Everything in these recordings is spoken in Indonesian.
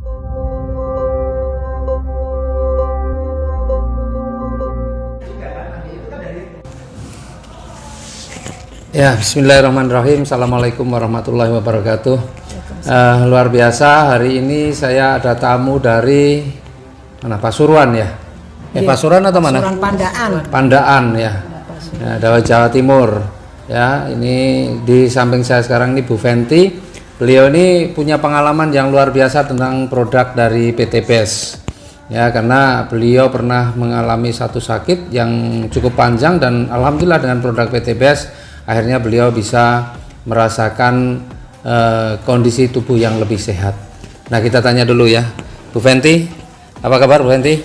Ya, bismillahirrahmanirrahim. Assalamualaikum warahmatullahi wabarakatuh. Luar biasa, hari ini saya ada tamu dari mana? Pasuruan ya? Pasuruan atau mana? Pasuruan Pandaan. Pandaan ya. Ya, dari Jawa Timur. Ya, ini di samping saya sekarang ini Bu Fenty. Beliau ini punya pengalaman yang luar biasa tentang produk dari PT BEST. Ya, karena beliau pernah mengalami satu sakit yang cukup panjang dan alhamdulillah dengan produk PT BEST akhirnya beliau bisa merasakan kondisi tubuh yang lebih sehat. Nah, kita tanya dulu ya, Bu Fenty, apa kabar Bu Fenty?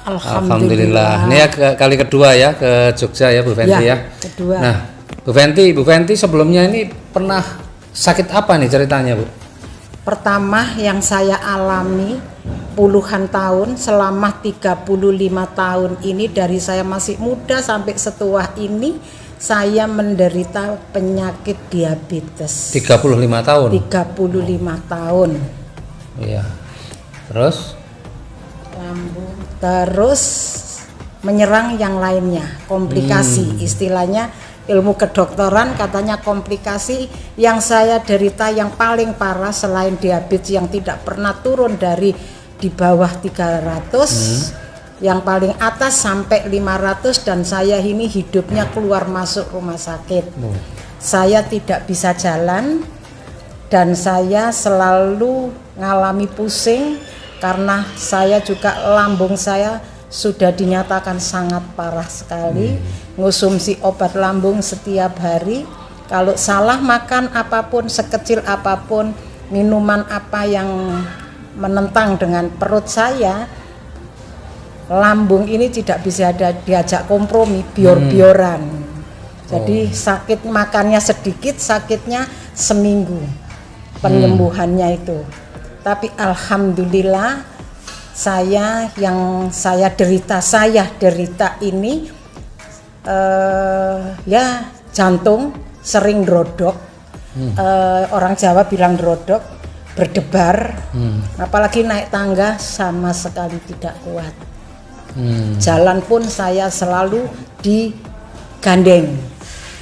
Alhamdulillah. Ini ya kali kedua ya ke Jogja ya Bu Fenty ya. Kedua. Nah, Bu Fenty sebelumnya ini pernah sakit apa nih ceritanya Bu? Pertama yang saya alami puluhan tahun, selama 35 tahun ini, dari saya masih muda sampai setua ini, saya menderita penyakit diabetes. 35 tahun? 35 tahun. Iya. Terus? Lambung. Terus menyerang yang lainnya, komplikasi. Istilahnya ilmu kedokteran katanya komplikasi yang saya derita yang paling parah selain diabetes yang tidak pernah turun dari di bawah 300. Yang paling atas sampai 500 dan saya ini hidupnya keluar masuk rumah sakit. Saya tidak bisa jalan dan saya selalu ngalami pusing karena saya juga lambung saya sudah dinyatakan sangat parah sekali. Ngonsumsi obat lambung setiap hari. Kalau salah makan apapun, sekecil apapun, minuman apa yang menentang dengan perut saya, lambung ini tidak bisa diajak kompromi, bior-bioran. Jadi sakit makannya sedikit, sakitnya seminggu penyembuhannya itu. Tapi alhamdulillah saya derita ini ya jantung sering drodok. Orang Jawa bilang drodok, berdebar. Apalagi naik tangga sama sekali tidak kuat. Jalan pun saya selalu digandeng.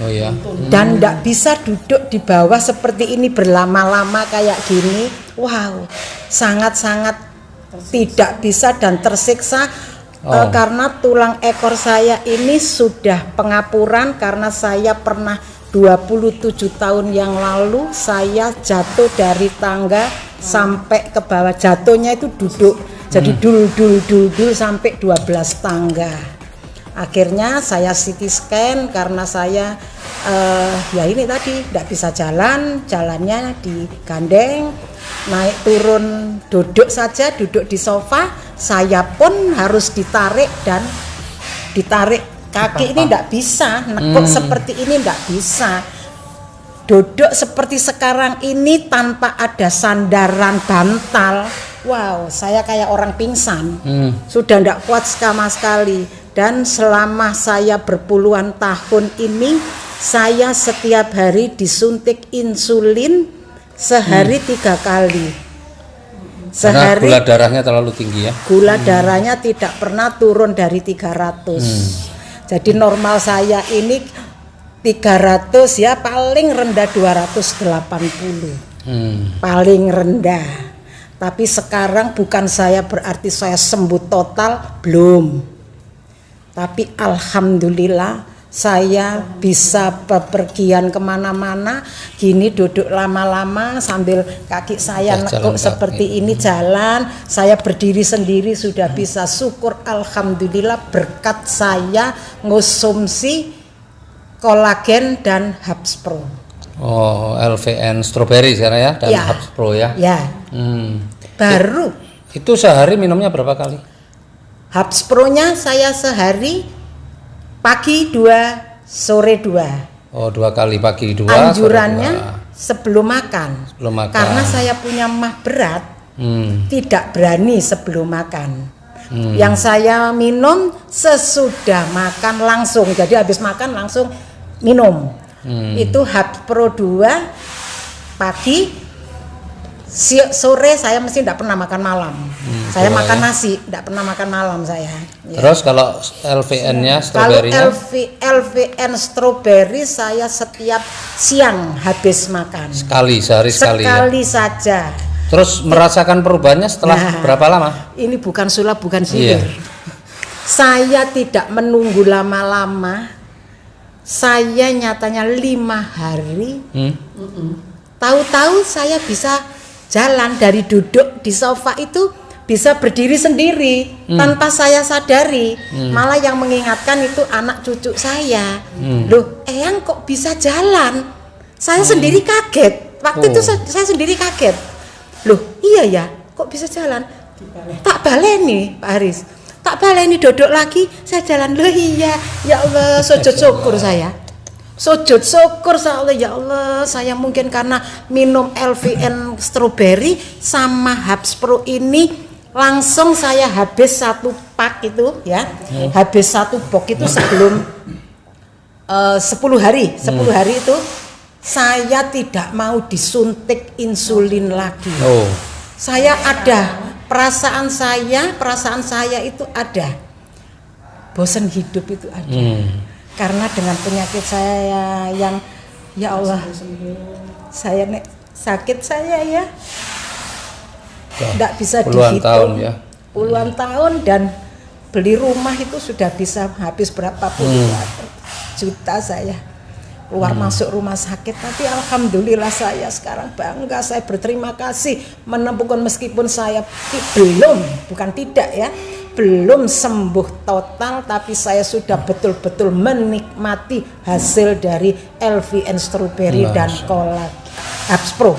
Oh ya. Dan tidak bisa duduk di bawah seperti ini berlama-lama kayak gini. Wow, sangat-sangat tidak bisa dan tersiksa karena tulang ekor saya ini sudah pengapuran karena saya pernah 27 tahun yang lalu saya jatuh dari tangga sampai ke bawah. Jatuhnya itu duduk. Jadi dul sampai 12 tangga. Akhirnya saya CT scan karena saya ya ini tadi tidak bisa jalan, jalannya digandeng, naik turun duduk saja, duduk di sofa, saya pun harus ditarik dan ditarik kaki ini tidak bisa, nekuk seperti ini tidak bisa. Duduk seperti sekarang ini tanpa ada sandaran bantal. Wow, saya kayak orang pingsan. Sudah tidak kuat sama sekali. Dan selama saya berpuluhan tahun ini, saya setiap hari disuntik insulin sehari 3 kali. Karena gula darahnya terlalu tinggi ya? Gula darahnya tidak pernah turun dari 300. Jadi normal saya ini 300 ya, paling rendah 280. Paling rendah. Tapi sekarang bukan saya berarti saya sembuh total, belum. Tapi alhamdulillah saya bisa bepergian kemana-mana, gini duduk lama-lama sambil kaki saya nekuk seperti ini jalan, saya berdiri sendiri sudah bisa. Syukur alhamdulillah berkat saya ngonsumsi kolagen dan Habs Pro. Oh, LVN strawberry sekarang ya dan Habs Pro ya. Ya. Baru. Itu sehari minumnya berapa kali? Habs Pro-nya saya sehari pagi 2, sore 2. Oh, 2 kali pagi 2. Anjurannya sebelum makan. Sebelum makan. Karena saya punya mah berat, tidak berani sebelum makan. Yang saya minum sesudah makan langsung. Jadi habis makan langsung minum. Itu Habs Pro 2 pagi sore saya mesti tidak pernah makan malam. Saya coba makan ya. nasi, tidak pernah makan malam saya. Ya. Terus kalau LVN-nya, Kalau stroberinya? LVN strawberry saya setiap siang habis makan. Sehari sekali ya? Sekali saja. Terus merasakan perubahannya setelah berapa lama? Ini bukan sulap, bukan Iya. sihir. Saya tidak menunggu lama-lama. Saya nyatanya 5 hari. Tahu-tahu saya bisa jalan dari duduk di sofa itu bisa berdiri sendiri tanpa saya sadari. Malah yang mengingatkan itu anak cucu saya. Loh, Eyang kok bisa jalan? Saya sendiri kaget. Waktu itu saya sendiri kaget. Loh, iya ya, kok bisa jalan? Tak baleni, Pak Haris. Tak baleni duduk lagi, saya jalan. Loh iya, ya Allah, sujud syukur saya. Sujud syukur Allah, ya Allah, saya mungkin karena minum LVN strawberry sama Habs Pro ini langsung saya habis 1 pak itu ya. Habis 1 box itu sebelum 10 hari itu saya tidak mau disuntik insulin lagi. Saya ada perasaan saya itu ada bosan hidup itu ada. Karena dengan penyakit saya yang ya Allah, saya sakit saya ya tidak bisa puluhan dihitung, tahun ya, puluhan tahun, dan beli rumah itu sudah bisa habis berapa puluh juta saya keluar masuk rumah sakit. Tapi alhamdulillah saya sekarang bangga, saya berterima kasih menemukan meskipun saya belum sembuh total, tapi saya sudah betul-betul menikmati hasil dari LVN strawberry dan kolak Habs Pro.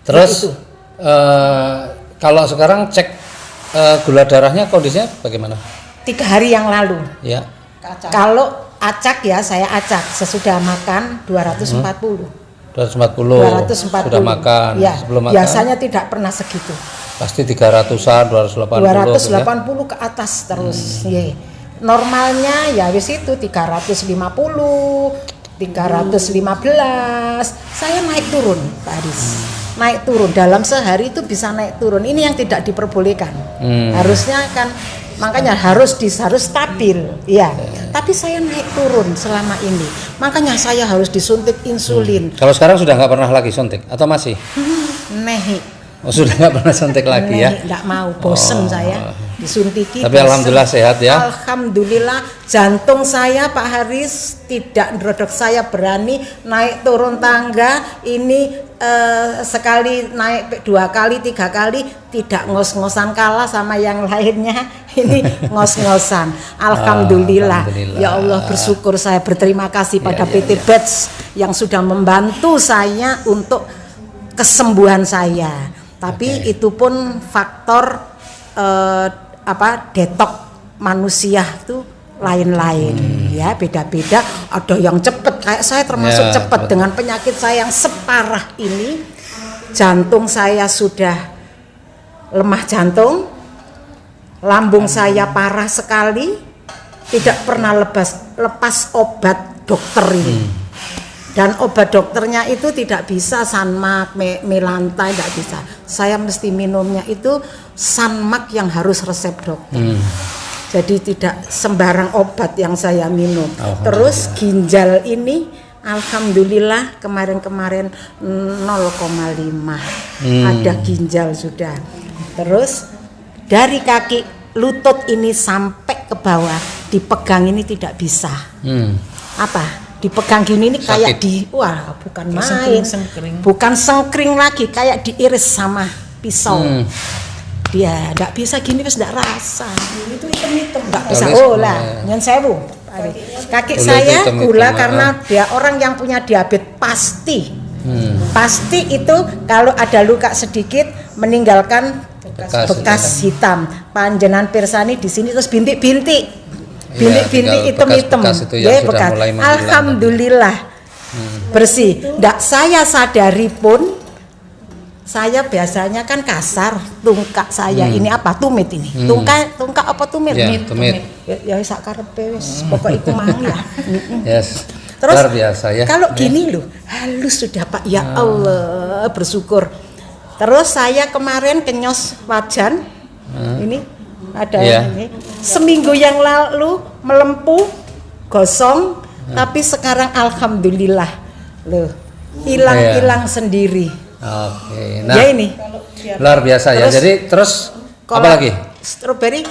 Terus kalau sekarang cek gula darahnya kondisinya bagaimana? 3 hari yang lalu. Ya. Kalau acak ya, saya acak sesudah makan 240. 240 sudah makan. Ya, sebelum makan biasanya tidak pernah segitu. pasti 300-an, 280 ya? Ke atas terus. Normalnya ya wis itu 350, 315. Saya naik turun, Pak Haris. Naik turun dalam sehari itu bisa naik turun. Ini yang tidak diperbolehkan. Harusnya kan, makanya harus stabil. Ya. Tapi saya naik turun selama ini. Makanya saya harus disuntik insulin. Kalau sekarang sudah nggak pernah lagi suntik atau masih? Nehi. Oh, sudah nggak pernah suntik lagi ya? Nggak mau, bosen saya disuntiki. Tapi bosen. Alhamdulillah sehat ya? Alhamdulillah, jantung saya Pak Haris tidak nerodok. Saya berani naik turun tangga ini sekali naik 2 kali 3 kali tidak ngos-ngosan kalah sama yang lainnya. Ini ngos-ngosan. Alhamdulillah. Ya Allah, bersyukur, saya berterima kasih pada PT Beds yang sudah membantu saya untuk kesembuhan saya. Tapi itu pun faktor detok manusia itu lain-lain ya, beda-beda. Ada yang cepat, kayak saya termasuk cepat dengan penyakit saya yang separah ini. Jantung saya sudah lemah jantung, lambung saya parah sekali, tidak pernah lepas obat dokter ini. Dan obat dokternya itu tidak bisa Sanmak, Melantai, tidak bisa. Saya mesti minumnya itu Sanmak yang harus resep dokter. Jadi tidak sembarang obat yang saya minum. Terus ginjal ini alhamdulillah kemarin-kemarin 0,5 ada ginjal sudah. Terus dari kaki lutut ini sampai ke bawah dipegang ini tidak bisa. Apa? Dipegang gini ini kayak bukan main, bukan sengkring lagi, kayak diiris sama pisau. Dia enggak bisa gini, wis enggak rasa. Itu hitam-hitam enggak bisa. Nyen sewu. Kaki saya gula karena dia orang yang punya diabetes pasti. Pasti itu kalau ada luka sedikit meninggalkan bekas hitam. Panjenengan pirsani di sini terus bintik-bintik. Bintik-bintik hitam-hitam, bekas. Alhamdulillah bersih. Ndak saya sadari pun, saya biasanya kan kasar, tungkak saya ini apa tumit ini, tungkak apa tumit? Tumit. Ya sak karepe wis, pokok iku mang ya. Terus luar biasa ya. Kalau gini loh, halus sudah Pak. Ya Allah, bersyukur. Terus saya kemarin kenyos wajan, ini ada ini. Seminggu yang lalu melempuh, gosong, tapi sekarang alhamdulillah, loh, hilang sendiri. Oke, nah Ya ini. luar biasa ya. Jadi terus apa lagi? Stroberi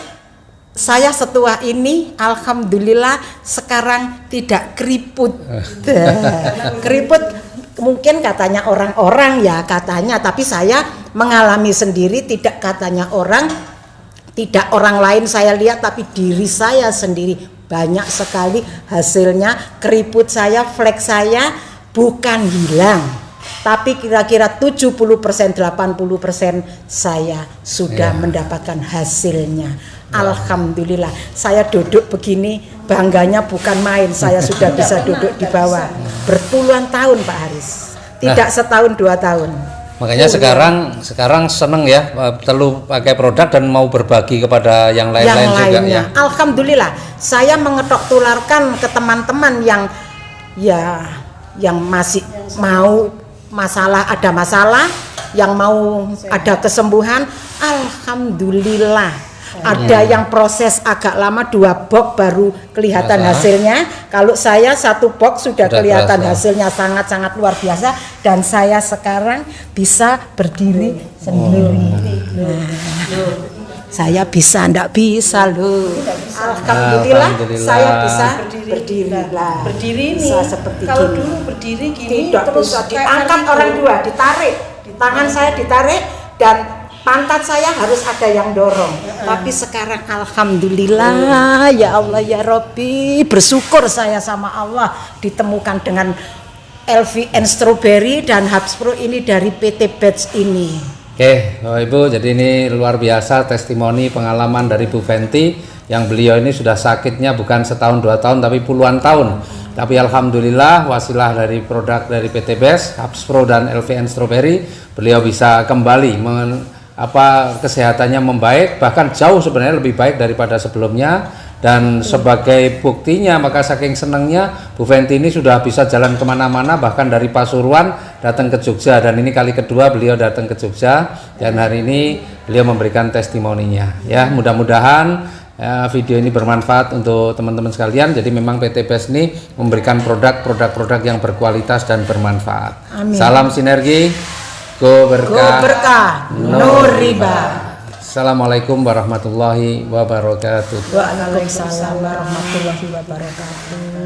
saya setua ini alhamdulillah sekarang tidak keriput. Keriput mungkin katanya orang-orang ya katanya, tapi saya mengalami sendiri, tidak katanya orang, tidak orang lain saya lihat, tapi diri saya sendiri banyak sekali hasilnya. Keriput saya, flek saya bukan hilang, tapi kira-kira 70%, 80% saya sudah mendapatkan hasilnya. Alhamdulillah, saya duduk begini bangganya bukan main. Saya sudah bisa duduk di bawah berpuluhan tahun Pak Haris, tidak setahun 2 tahun. Makanya sekarang seneng ya perlu pakai produk dan mau berbagi kepada yang lain-lain juga ya. Alhamdulillah, saya mengetok tularkan ke teman-teman yang masih mau ada masalah, yang mau ada kesembuhan. Alhamdulillah. Ada yang proses agak lama, 2 box baru kelihatan hasilnya. Kalau saya 1 box sudah kelihatan hasilnya, sangat-sangat luar biasa. Dan saya sekarang bisa berdiri sendiri. Saya bisa, ndak bisa loh. Alhamdulillah, saya bisa berdiri lah. Berdiri ini bisa seperti kalau gini. dulu berdiri gini Tidak terus bisa diangkat orang dua, ditarik. Tangan saya ditarik dan pantat saya harus ada yang dorong. Tapi sekarang alhamdulillah, ya Allah ya Robbi, bersyukur saya sama Allah ditemukan dengan LVN Strawberry dan Herbs Pro ini dari PT Batch ini. Oke, Bapak Ibu, jadi ini luar biasa testimoni pengalaman dari Bu Fenty yang beliau ini sudah sakitnya bukan setahun 2 tahun tapi puluhan tahun. Tapi alhamdulillah wasilah dari produk dari PT Batch, Herbs Pro dan LVN Strawberry, beliau bisa kembali kesehatannya membaik, bahkan jauh sebenarnya lebih baik daripada sebelumnya. Dan sebagai buktinya, maka saking senangnya Bu Fenty ini sudah bisa jalan kemana-mana, bahkan dari Pasuruan datang ke Jogja, dan ini kali kedua beliau datang ke Jogja dan hari ini beliau memberikan testimoninya. Ya, mudah-mudahan video ini bermanfaat untuk teman-teman sekalian. Jadi memang PT Batch ini memberikan produk-produk yang berkualitas dan bermanfaat. Amin. Salam sinergi. Go berkah, no riba. Assalamualaikum warahmatullahi wabarakatuh. Waalaikumsalam warahmatullahi wabarakatuh.